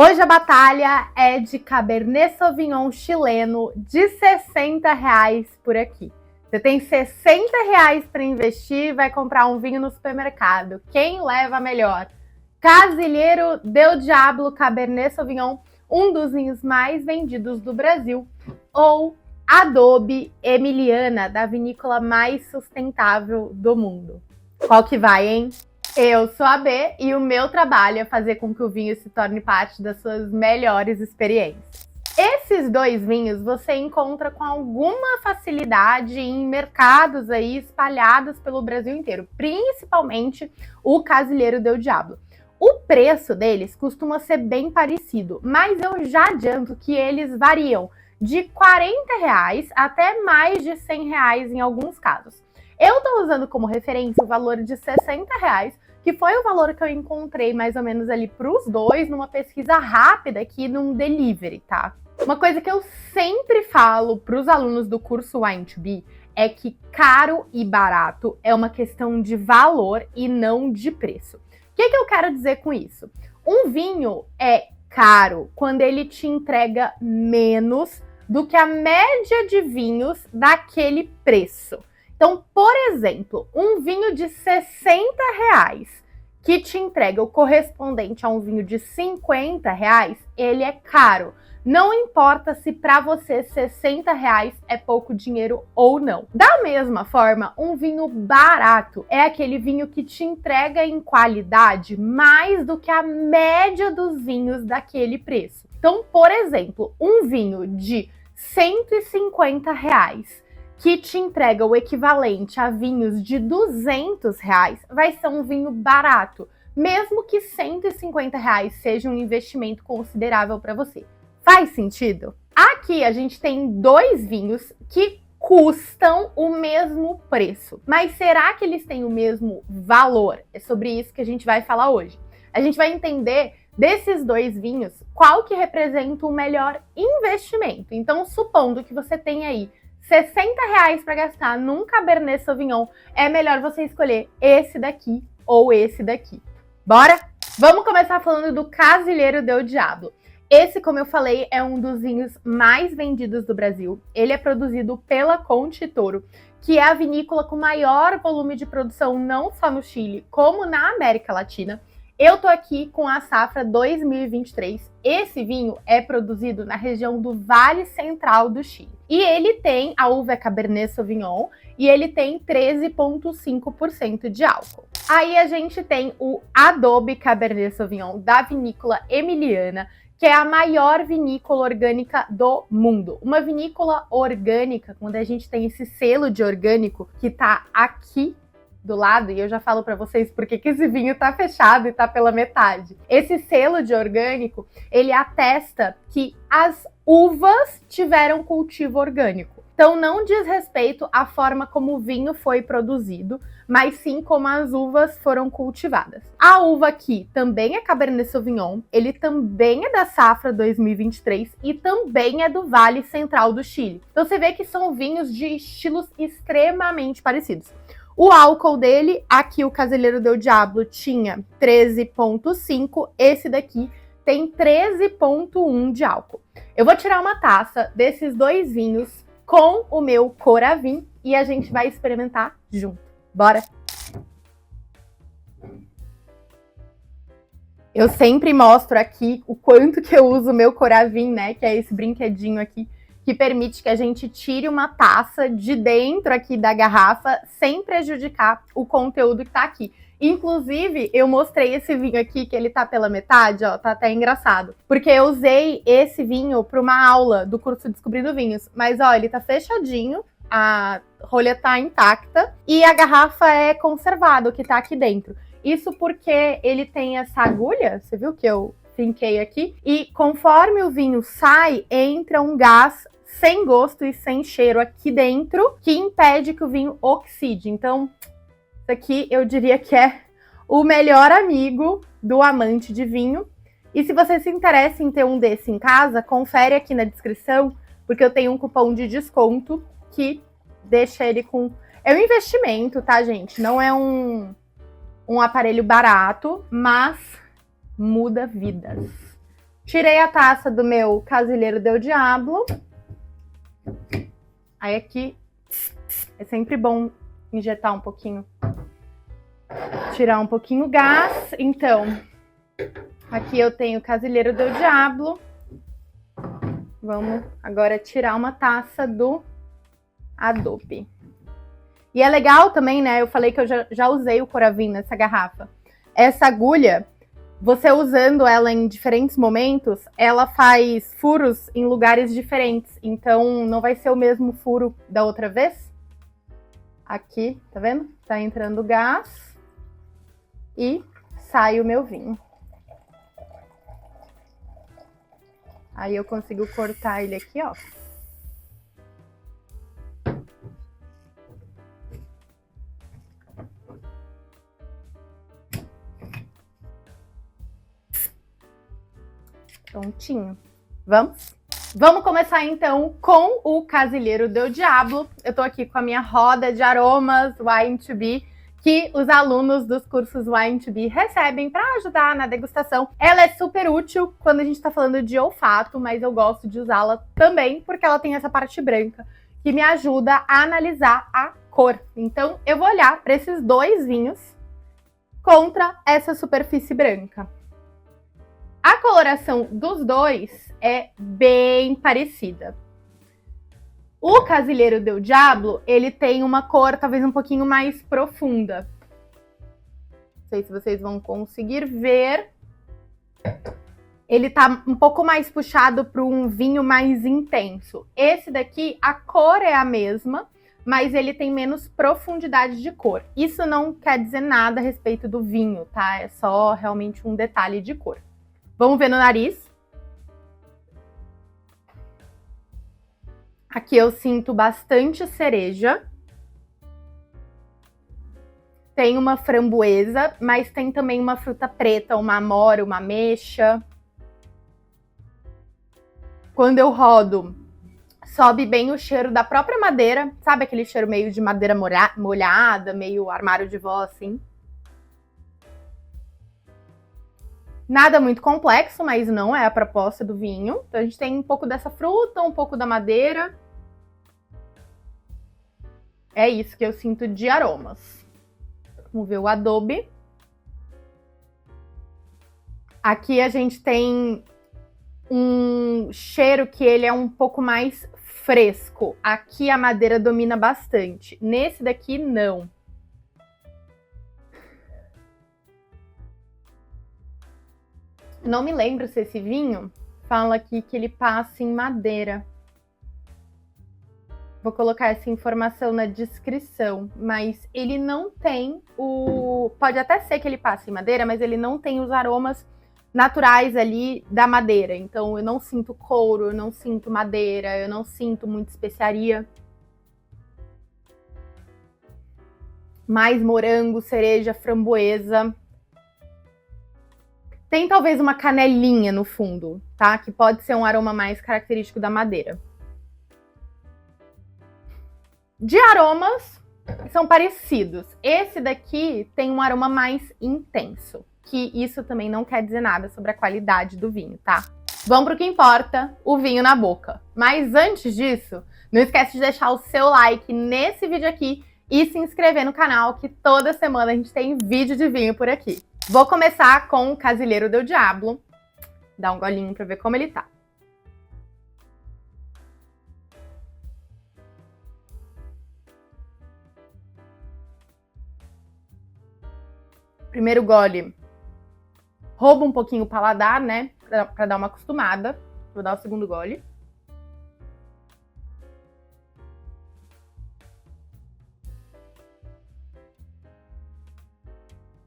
Hoje a batalha é de Cabernet Sauvignon chileno de R$60 por aqui. Você tem R$60 para investir e vai comprar um vinho no supermercado. Quem leva melhor? Casilheiro del Diablo Cabernet Sauvignon, um dos vinhos mais vendidos do Brasil, ou Adobe Emiliana, da vinícola mais sustentável do mundo. Qual que vai, hein? Eu sou a B e o meu trabalho é fazer com que o vinho se torne parte das suas melhores experiências. Esses dois vinhos você encontra com alguma facilidade em mercados aí espalhados pelo Brasil inteiro, principalmente o Casilheiro del Diablo. O preço deles costuma ser bem parecido, mas eu já adianto que eles variam de R$40 até mais de R$100 em alguns casos. Eu estou usando como referência o valor de R$60, que foi o valor que eu encontrei mais ou menos ali para os dois numa pesquisa rápida aqui num delivery, tá? Uma coisa que eu sempre falo para os alunos do curso Wine to Be é que caro e barato é uma questão de valor e não de preço. O que eu quero dizer com isso? Um vinho é caro quando ele te entrega menos do que a média de vinhos daquele preço. Então, por exemplo, um vinho de R$60 que te entrega o correspondente a um vinho de R$50, ele é caro. Não importa se para você R$60 é pouco dinheiro ou não. Da mesma forma, um vinho barato é aquele vinho que te entrega em qualidade mais do que a média dos vinhos daquele preço. Então, por exemplo, um vinho de R$150 que te entrega o equivalente a vinhos de R$200, vai ser um vinho barato, mesmo que R$150 seja um investimento considerável para você. Faz sentido? Aqui a gente tem dois vinhos que custam o mesmo preço, mas será que eles têm o mesmo valor? É sobre isso que a gente vai falar hoje. A gente vai entender desses dois vinhos qual que representa o melhor investimento. Então, supondo que você tem aí R$60 para gastar num Cabernet Sauvignon, é melhor você escolher esse daqui ou esse daqui. Bora? Vamos começar falando do Casilheiro del Diablo. Esse, como eu falei, é um dos vinhos mais vendidos do Brasil. Ele é produzido pela Conte Toro, que é a vinícola com maior volume de produção não só no Chile, como na América Latina. Eu tô aqui com a safra 2023. Esse vinho é produzido na região do Vale Central do Chile. E ele tem, a uva é Cabernet Sauvignon, e ele tem 13,5% de álcool. Aí a gente tem o Adobe Cabernet Sauvignon da vinícola Emiliana, que é a maior vinícola orgânica do mundo. Uma vinícola orgânica, quando a gente tem esse selo de orgânico que tá aqui do lado, e eu já falo para vocês porque que esse vinho tá fechado e tá pela metade. Esse selo de orgânico, ele atesta que as uvas tiveram cultivo orgânico. Então não diz respeito à forma como o vinho foi produzido, mas sim como as uvas foram cultivadas. A uva aqui também é Cabernet Sauvignon, ele também é da safra 2023 e também é do Vale Central do Chile. Então você vê que são vinhos de estilos extremamente parecidos. O álcool dele, aqui o Casilheiro del Diablo tinha 13,5, esse daqui tem 13,1 de álcool. Eu vou tirar uma taça desses dois vinhos com o meu Coravin e a gente vai experimentar junto. Bora? Eu sempre mostro aqui o quanto que eu uso o meu Coravin, né? Que é esse brinquedinho aqui que permite que a gente tire uma taça de dentro aqui da garrafa sem prejudicar o conteúdo que tá aqui. Inclusive, eu mostrei esse vinho aqui, que ele tá pela metade, ó, tá até engraçado. Porque eu usei esse vinho para uma aula do curso Descobrindo Vinhos. Mas, ó, ele tá fechadinho, a rolha tá intacta e a garrafa é conservada, o que tá aqui dentro. Isso porque ele tem essa agulha, você viu que eu finquei aqui? E conforme o vinho sai, entra um gás sem gosto e sem cheiro aqui dentro, que impede que o vinho oxide. Então, isso aqui eu diria que é o melhor amigo do amante de vinho. E se você se interessa em ter um desse em casa, confere aqui na descrição, porque eu tenho um cupom de desconto que deixa ele com... É um investimento, tá, gente? Não é um aparelho barato, mas muda vidas. Tirei a taça do meu Casilheiro del Diablo. Aí aqui é sempre bom injetar um pouquinho, tirar um pouquinho o gás. Então, aqui eu tenho o Casilheiro del Diablo. Vamos agora tirar uma taça do Adobe. E é legal também, né? Eu falei que eu já usei o Coravin nessa garrafa. Essa agulha, você usando ela em diferentes momentos, ela faz furos em lugares diferentes. Então, não vai ser o mesmo furo da outra vez. Aqui, tá vendo? Tá entrando gás e sai o meu vinho. Aí eu consigo cortar ele aqui, ó. Prontinho. Vamos? Vamos começar então com o Casilheiro del Diablo. Eu tô aqui com a minha roda de aromas Wine to Be, que os alunos dos cursos Wine to Be recebem para ajudar na degustação. Ela é super útil quando a gente tá falando de olfato, mas eu gosto de usá-la também porque ela tem essa parte branca que me ajuda a analisar a cor. Então eu vou olhar para esses dois vinhos contra essa superfície branca. A coloração dos dois é bem parecida. O Casilheiro del Diablo, ele tem uma cor talvez um pouquinho mais profunda. Não sei se vocês vão conseguir ver. Ele tá um pouco mais puxado para um vinho mais intenso. Esse daqui, a cor é a mesma, mas ele tem menos profundidade de cor. Isso não quer dizer nada a respeito do vinho, tá? É só realmente um detalhe de cor. Vamos ver no nariz. Aqui eu sinto bastante cereja. Tem uma framboesa, mas tem também uma fruta preta, uma amora, uma ameixa. Quando eu rodo, sobe bem o cheiro da própria madeira. Sabe aquele cheiro meio de madeira molhada, meio armário de vó, assim? Nada muito complexo, mas não é a proposta do vinho. Então a gente tem um pouco dessa fruta, um pouco da madeira. É isso que eu sinto de aromas. Vamos ver o Adobe. Aqui a gente tem um cheiro que ele é um pouco mais fresco. Aqui a madeira domina bastante. Nesse daqui, não. Não me lembro se esse vinho fala aqui que ele passa em madeira. Vou colocar essa informação na descrição, mas ele não tem o... Pode até ser que ele passe em madeira, mas ele não tem os aromas naturais ali da madeira. Então eu não sinto couro, eu não sinto madeira, eu não sinto muita especiaria. Mais morango, cereja, framboesa. Tem talvez uma canelinha no fundo, tá? Que pode ser um aroma mais característico da madeira. De aromas, são parecidos. Esse daqui tem um aroma mais intenso, que isso também não quer dizer nada sobre a qualidade do vinho, tá? Vamos pro que importa, o vinho na boca. Mas antes disso, não esquece de deixar o seu like nesse vídeo aqui e se inscrever no canal, que toda semana a gente tem vídeo de vinho por aqui. Vou começar com o Casilheiro del Diablo. Dá um golinho pra ver como ele tá. Primeiro gole rouba um pouquinho o paladar, né? Pra dar uma acostumada. Vou dar o segundo gole.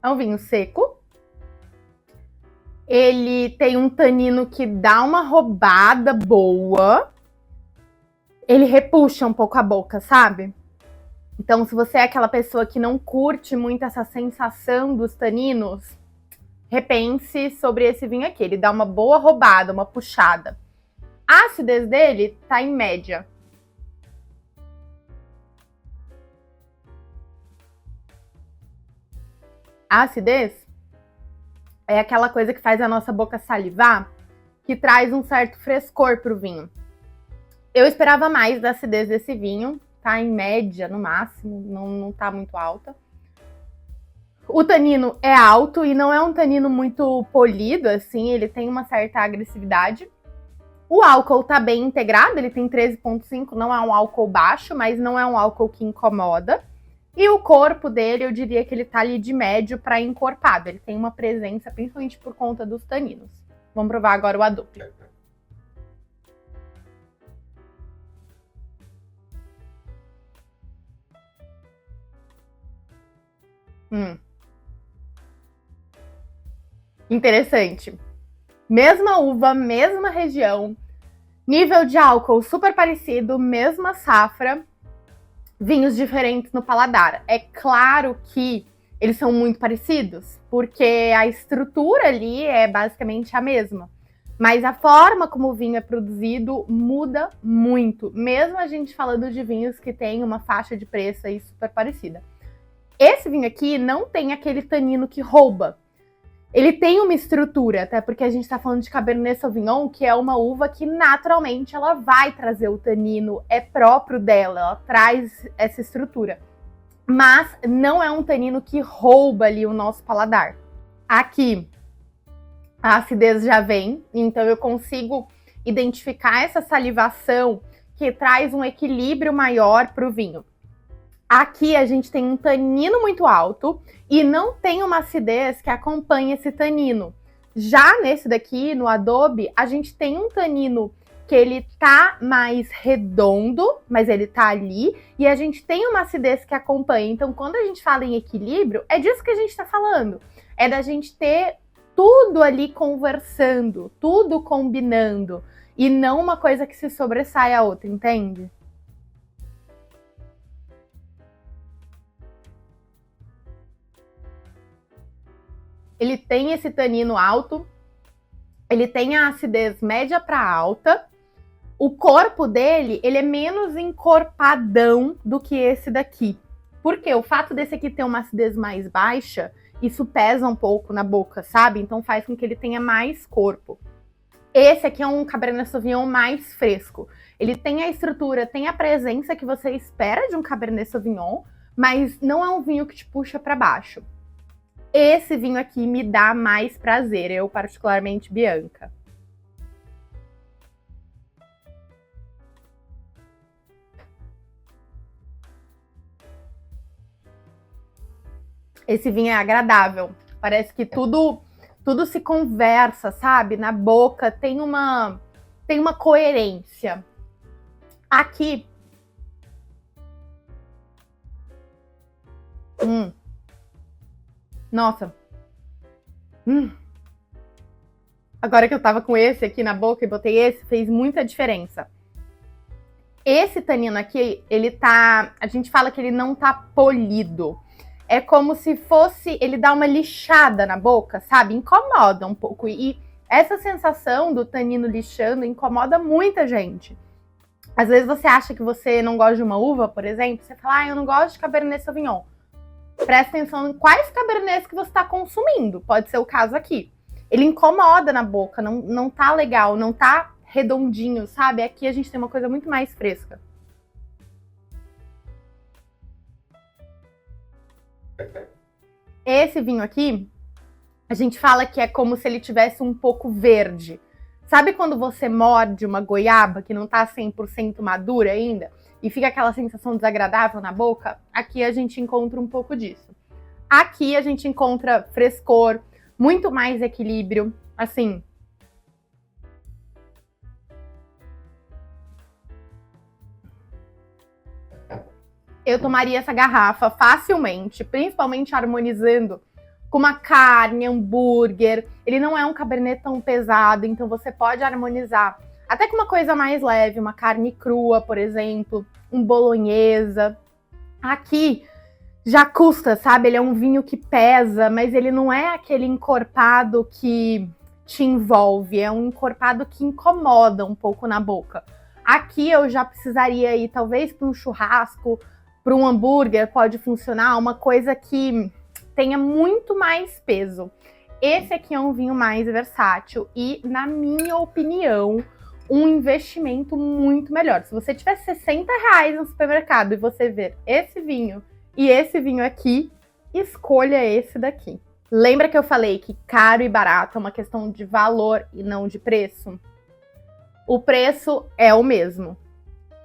É um vinho seco. Ele tem um tanino que dá uma roubada boa. Ele repuxa um pouco a boca, sabe? Então, se você é aquela pessoa que não curte muito essa sensação dos taninos, repense sobre esse vinho aqui. Ele dá uma boa roubada, uma puxada. A acidez dele tá em média. A acidez é aquela coisa que faz a nossa boca salivar, que traz um certo frescor pro vinho. Eu esperava mais da acidez desse vinho, tá em média no máximo, não tá muito alta. O tanino é alto e não é um tanino muito polido, assim, ele tem uma certa agressividade. O álcool tá bem integrado, ele tem 13,5, não é um álcool baixo, mas não é um álcool que incomoda. E o corpo dele, eu diria que ele tá ali de médio para encorpado. Ele tem uma presença, principalmente por conta dos taninos. Vamos provar agora o Adobe. Interessante. Mesma uva, mesma região, nível de álcool super parecido, mesma safra, vinhos diferentes no paladar. É claro que eles são muito parecidos, porque a estrutura ali é basicamente a mesma. Mas a forma como o vinho é produzido muda muito, mesmo a gente falando de vinhos que tem uma faixa de preço aí super parecida. Esse vinho aqui não tem aquele tanino que rouba. Ele tem uma estrutura, até porque a gente está falando de Cabernet Sauvignon, que é uma uva que naturalmente ela vai trazer o tanino, é próprio dela, ela traz essa estrutura. Mas não é um tanino que rouba ali o nosso paladar. Aqui, a acidez já vem, então eu consigo identificar essa salivação que traz um equilíbrio maior para o vinho. Aqui a gente tem um tanino muito alto e não tem uma acidez que acompanhe esse tanino. Já nesse daqui, no Adobe, a gente tem um tanino que ele tá mais redondo, mas ele tá ali, e a gente tem uma acidez que acompanha. Então, quando a gente fala em equilíbrio, é disso que a gente tá falando. É da gente ter tudo ali conversando, tudo combinando, e não uma coisa que se sobressai a outra, entende? Ele tem esse tanino alto, ele tem a acidez média para alta. O corpo dele, ele é menos encorpadão do que esse daqui. Porque o fato desse aqui ter uma acidez mais baixa, isso pesa um pouco na boca, sabe? Então faz com que ele tenha mais corpo. Esse aqui é um Cabernet Sauvignon mais fresco. Ele tem a estrutura, tem a presença que você espera de um Cabernet Sauvignon, mas não é um vinho que te puxa para baixo. Esse vinho aqui me dá mais prazer, eu particularmente Bianca. Esse vinho é agradável, parece que tudo se conversa, sabe? Na boca tem uma coerência. Aqui, nossa. Agora que eu tava com esse aqui na boca e botei esse, fez muita diferença. Esse tanino aqui, ele tá... A gente fala que ele não tá polido. É como se fosse... Ele dá uma lixada na boca, sabe? Incomoda um pouco. E essa sensação do tanino lixando incomoda muita gente. Às vezes você acha que você não gosta de uma uva, por exemplo. Você fala, eu não gosto de Cabernet Sauvignon. Presta atenção em quais Cabernets que você está consumindo. Pode ser o caso aqui. Ele incomoda na boca, não tá legal, não tá redondinho, sabe? Aqui a gente tem uma coisa muito mais fresca. Esse vinho aqui, a gente fala que é como se ele tivesse um pouco verde. Sabe quando você morde uma goiaba que não tá 100% madura ainda? E fica aquela sensação desagradável na boca? Aqui a gente encontra um pouco disso. Aqui a gente encontra frescor, muito mais equilíbrio, assim. Eu tomaria essa garrafa facilmente, principalmente harmonizando com uma carne, hambúrguer. Ele não é um Cabernet tão pesado, então você pode harmonizar até com uma coisa mais leve, uma carne crua, por exemplo, um bolonhesa. Aqui já custa, sabe? Ele é um vinho que pesa, mas ele não é aquele encorpado que te envolve, é um encorpado que incomoda um pouco na boca. Aqui eu já precisaria ir, talvez, para um churrasco, para um hambúrguer, pode funcionar, uma coisa que tenha muito mais peso. esse aqui é um vinho mais versátil e, na minha opinião, um investimento muito melhor. Se você tiver R$60 no supermercado e você ver esse vinho e esse vinho aqui, escolha esse daqui. Lembra que eu falei que caro e barato é uma questão de valor e não de preço? O preço é o mesmo.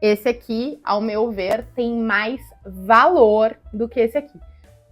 Esse aqui, ao meu ver, tem mais valor do que esse aqui.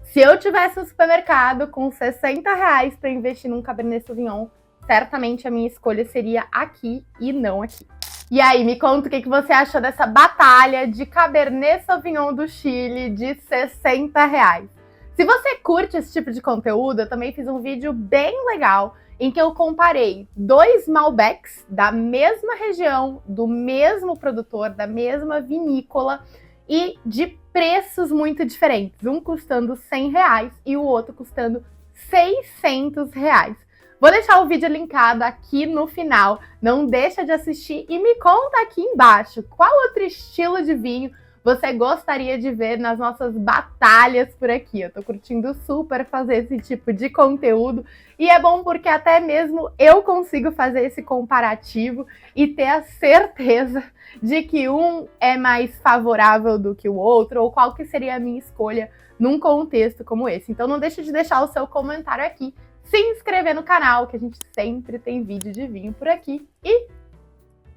Se eu tivesse no supermercado com R$60 para investir num Cabernet Sauvignon, certamente a minha escolha seria aqui e não aqui. E aí, me conta o que você achou dessa batalha de Cabernet Sauvignon do Chile de R$60. Se você curte esse tipo de conteúdo, eu também fiz um vídeo bem legal em que eu comparei 2 Malbecs da mesma região, do mesmo produtor, da mesma vinícola e de preços muito diferentes. Um custando R$100 e o outro custando R$600. Vou deixar o vídeo linkado aqui no final. Não deixa de assistir e me conta aqui embaixo qual outro estilo de vinho você gostaria de ver nas nossas batalhas por aqui. Eu tô curtindo super fazer esse tipo de conteúdo e é bom porque até mesmo eu consigo fazer esse comparativo e ter a certeza de que um é mais favorável do que o outro ou qual que seria a minha escolha num contexto como esse. Então não deixa de deixar o seu comentário aqui, se inscrever no canal, que a gente sempre tem vídeo de vinho por aqui. E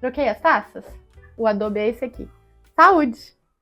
troquei as taças? O adobe é esse aqui. Saúde!